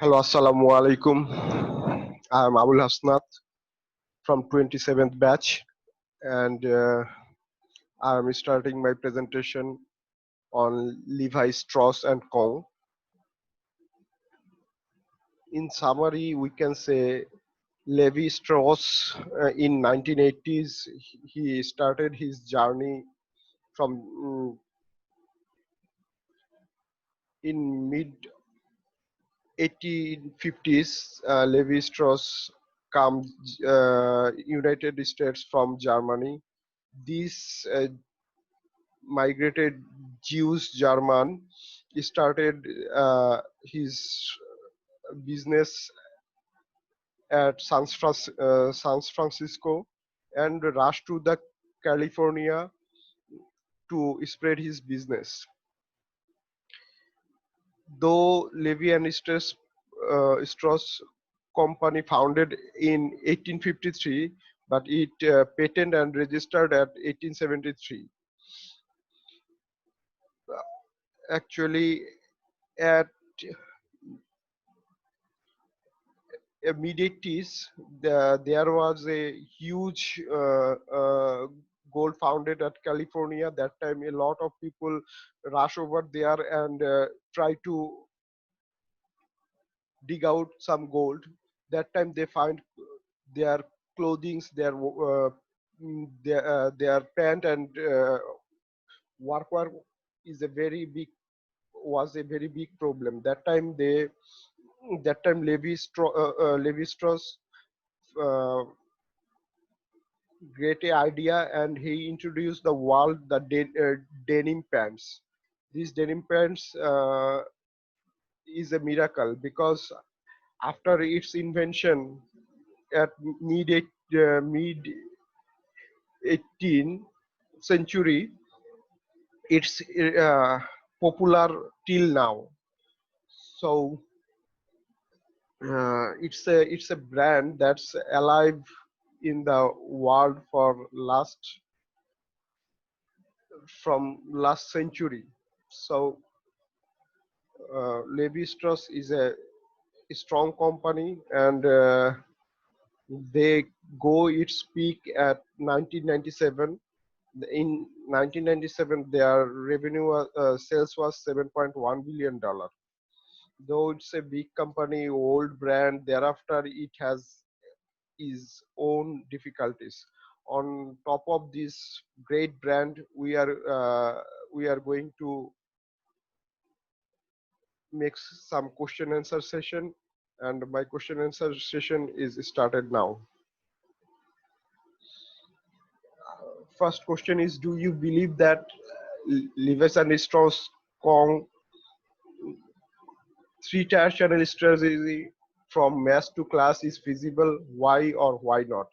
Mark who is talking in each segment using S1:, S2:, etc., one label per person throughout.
S1: Hello, assalamu alaikum. I'm Abul Hasnat from 27th batch, and I'm starting my presentation on Levi Strauss and Kong. In summary, we can say Levi Strauss in 1980s he started his journey from in mid 1850s. Levi Strauss comes United States from Germany. This migrated Jews German started his business at San Francisco and rushed to the California to spread his business. Though Levi and Strauss company founded in 1853, but it patented and registered at 1873. Actually, at mid 80s, there was a huge gold founded at California. That time, a lot of people rush over there and try to dig out some gold. That time, they find their clothings, their pant and workwear is a very big was a very big problem. That time Levi Strauss uh, great idea, and he introduced the world denim pants. These denim pants is a miracle because after its invention at mid 18th century, it's popular till now. So it's a brand that's alive in the world for last century. So Levi Strauss is a strong company, and they go its peak at 1997. In 1997, their revenue sales was $7.1 billion. Though it's a big company, old brand, thereafter it has its own difficulties. On top of this great brand, we are going to make some question answer session, and my question answer session is started now. First question is, do you believe that Levis and Strauss Kong three-tier channel strategy from mass to class is feasible? Why or why not?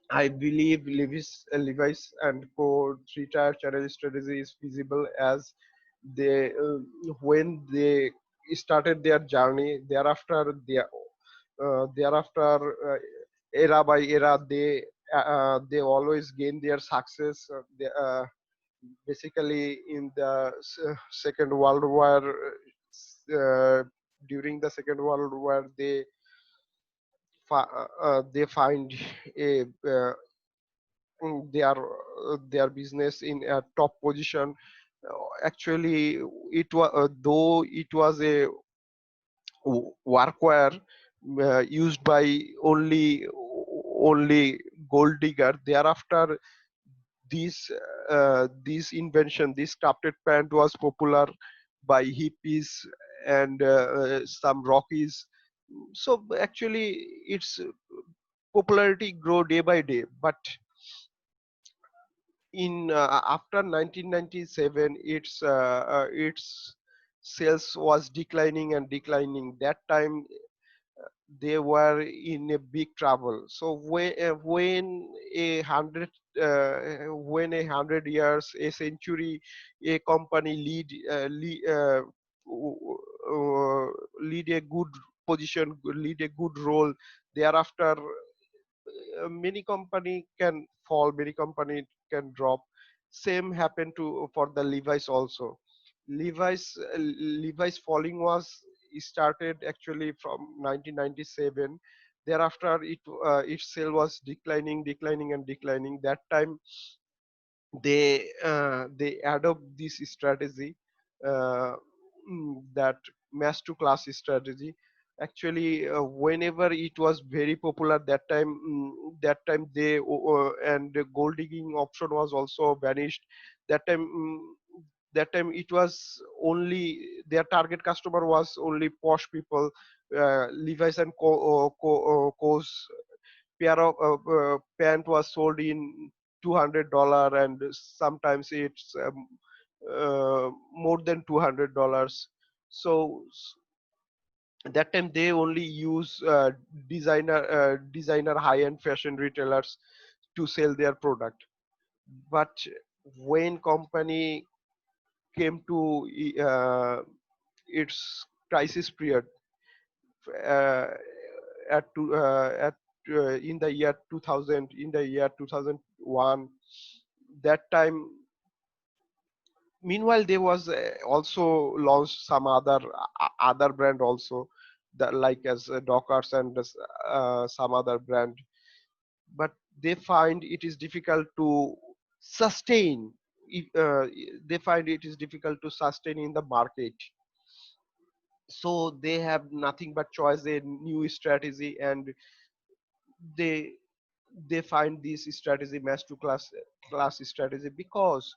S1: I believe Levi's and Co. three-tier channel strategy is feasible as they when they started their journey. Thereafter, era by era, they always gain their success. Basically, in the Second World War, during the Second World War, they find a their business in a top position. Actually, it was though it was a workwear used by only gold digger. Thereafter, this invention, this crafted pant, was popular by hippies and some rockies. So actually, its popularity grow day by day. But in after 1997, its sales was declining and declining. That time they were in a big trouble. So when a hundred when 100 years, a century, a company lead a good position, lead a good role, thereafter many company can fall, many company can drop. Same happened to for the Levi's also. Levi's falling was started actually from 1997. Thereafter, its sale was declining and declining. That time they adopt this strategy, uh, that mass to class strategy. Actually, whenever it was very popular that time, that time they and the gold digging option was also vanished. That time, that time it was only their target customer was only posh people. Levi's and Co's pair of pant was sold in $200, and sometimes it's more than $200. So that time they only use designer high end fashion retailers to sell their product. But when company came to its crisis period, uh, at in the year 2000, in the year 2001, that time, meanwhile there was also launched some other brand also, that like as Dockers and some other brand. But they find it is difficult to sustain, they find it is difficult to sustain in the market. So they have nothing but choice a new strategy, and they they find this strategy mass to class strategy, because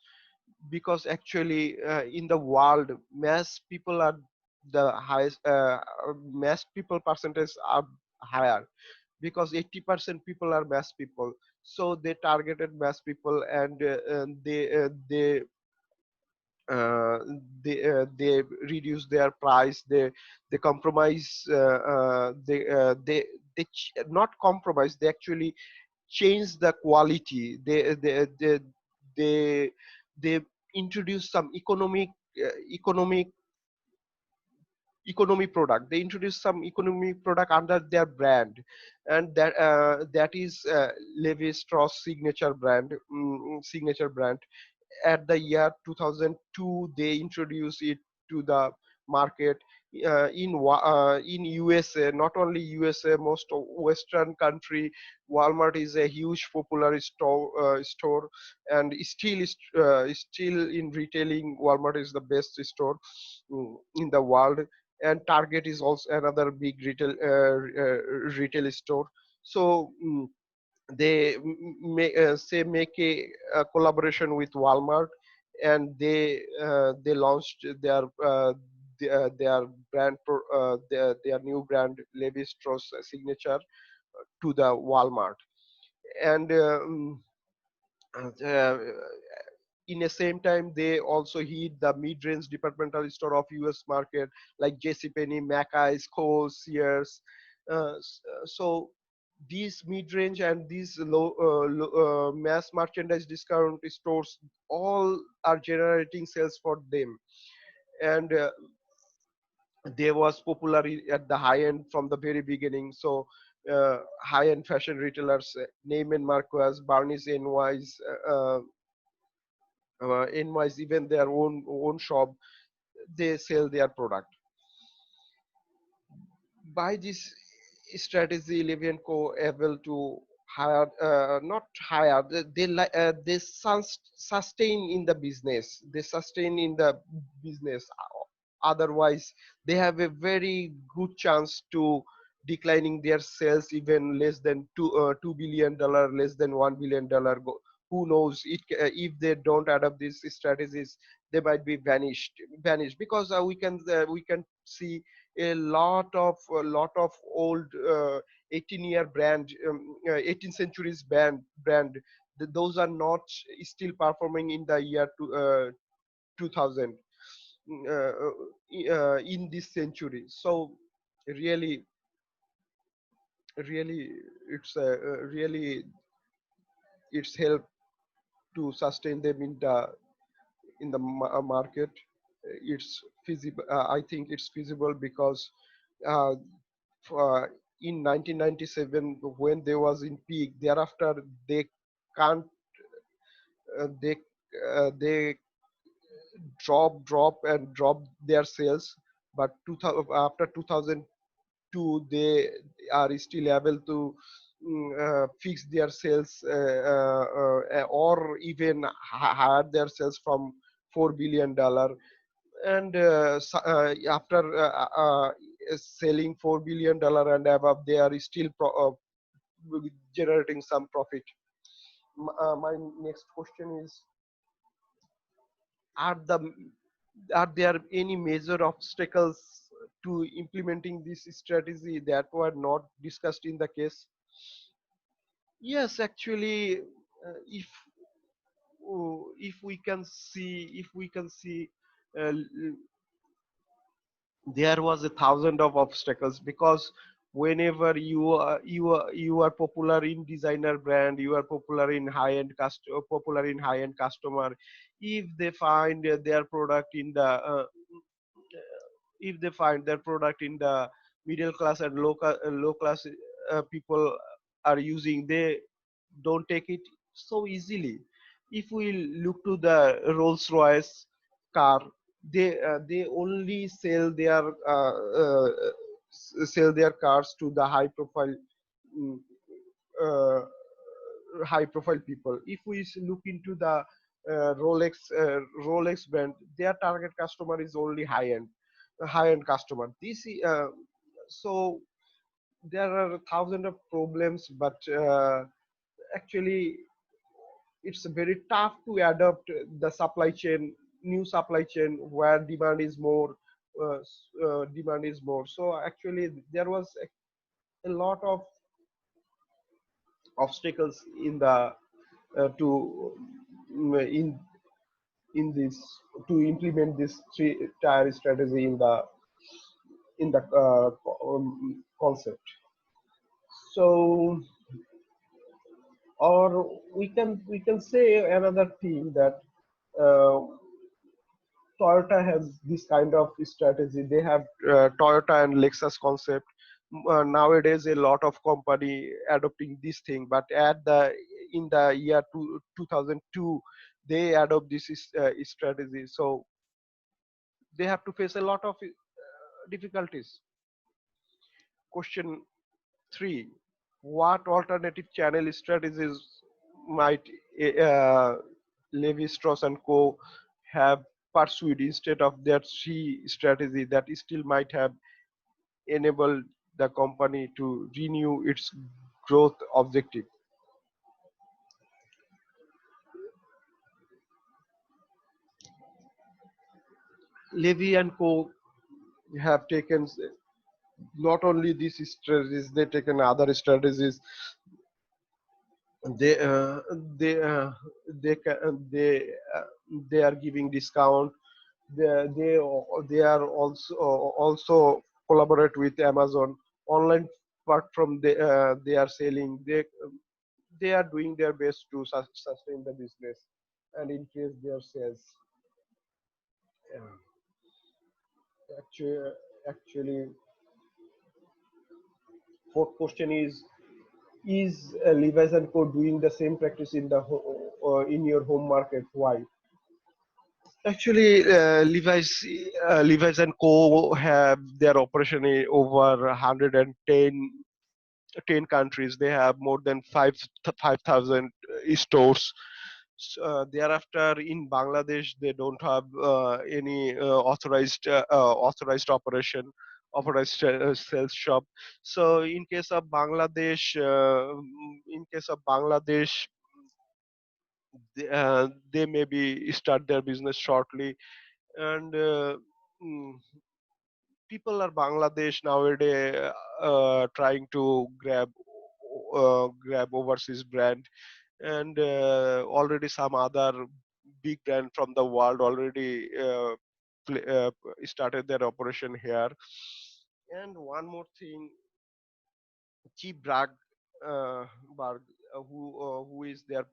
S1: actually in the world mass people are the highest, mass people percentage are higher, because 80% people are mass people. So they targeted mass people, and uh, they reduce their price, they compromise, not compromise, they actually change the quality. They they introduce some economic economy product. They introduce some economy product under their brand, and that is Levi Strauss signature brand. At the year 2002 they introduced it to the market. In USA, not only USA, most of western country, Walmart is a huge popular store, and still in retailing Walmart is the best store in the world. And Target is also another big retail store. So they make a collaboration with Walmart, and they launched their their new brand Levi Strauss signature to the Walmart. And uh, in the same time they also hit the mid-range departmental store of US market, like JCPenney, Mackay's, Kohl's, Sears. So these mid-range and these mass merchandise discount stores all are generating sales for them. And they was popular at the high end from the very beginning. So high-end fashion retailers, Neiman Marcus, Barnes NY's, NY's, even their own shop, they sell their product. By this strategy, Levy and Co able to hire, not hire, they sustain in the business. They sustain in the business. Otherwise, they have a very good chance to declining their sales even less than $2 billion, less than $1 billion. Who knows? If they don't adopt these strategies, they might be vanished, because we can see a lot of old 18-year brand, 18th centuries brand. Those are not still performing in the year 2000, in this century. So really, really, really it's help to sustain them in the market. It's feasible. I think it's feasible because uh, uh, in 1997 when they was in peak, thereafter they can't, they drop and drop their sales. but after 2002 they are still able to fix their sales or even hire their sales from $4 billion. And after selling $4 billion and above, they are still generating some profit. My next question is, are the are there any major obstacles to implementing this strategy that were not discussed in the case? Yes, actually, if we can see, uh, there was a thousand of obstacles, because whenever you are popular in designer brand, you are popular in popular in high end customer, if they find their product in the if they find their product in the middle class and low class people are using, they don't take it so easily. If we look to the Rolls Royce car, they only sell their cars to the mm, uh, high profile people. If we look into the Rolex brand, their target customer is only high end customer. So there are thousands of problems, but actually it's very tough to adopt the new supply chain where demand is more. So actually there was a lot of obstacles in the to in this to implement this three tier strategy in the concept. So, or we can say another thing that uh, Toyota has this kind of strategy. They have Toyota and Lexus concept. Nowadays, a lot of company adopting this thing, but at the in the year 2002, they adopt this strategy. So they have to face a lot of difficulties. Question 3: what alternative channel strategies might uh, Levi Strauss and Co. have pursued instead of their three strategy that still might have enabled the company to renew its growth objective? Levi and Co. have taken not only these strategies, they taken other strategies. They they they are giving discount. They are also collaborate with Amazon online. Apart from they are selling, they are doing their best to sustain the business and increase their sales. Yeah. Actually, fourth question is Levi's and Co doing the same practice in in your home market? Why? Actually, Levi's and Co have their operation in over 110 countries. They have more than 5,000 stores. Thereafter, in Bangladesh, they don't have any authorized sales shop. So, in case of Bangladesh, they maybe start their business shortly, and mm, people are Bangladesh nowadays trying to grab overseas brand, and already some other big brand from the world already started their operation here. And one more thing, Chief uh, Berg, who is their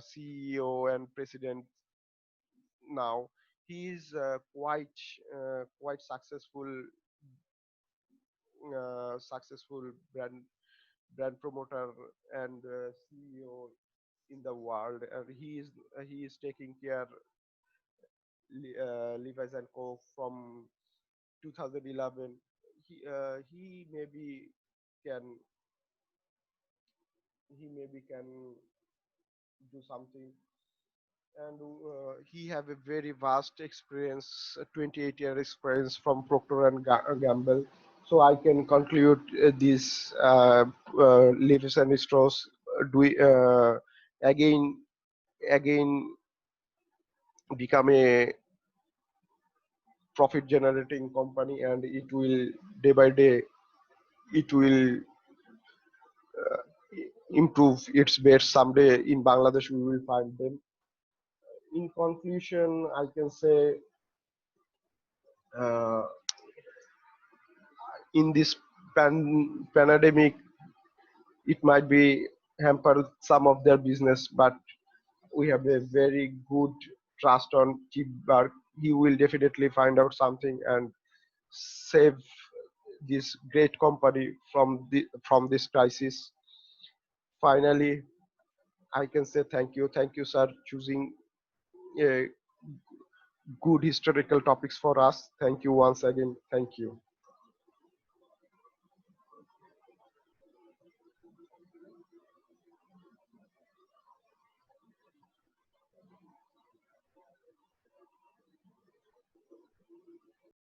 S1: CEO and president now, he is quite successful brand promoter and CEO in the world, and he is taking care Levi's and Co from 2011. He maybe can can do something, and he have a very vast experience, 28-year experience from Procter and Gamble. So I can conclude this Levis and Strauss do again again become a profit generating company, and it will day by day it will improve its best. Someday in Bangladesh we will find them. In conclusion, I can say uh, in this pandemic, it might be hampered some of their business, but we have a very good trust on Chip Berg. He will definitely find out something and save this great company from this crisis. Finally, I can say thank you, sir, choosing uh, good historical topics for us. Thank you once again. Thank you.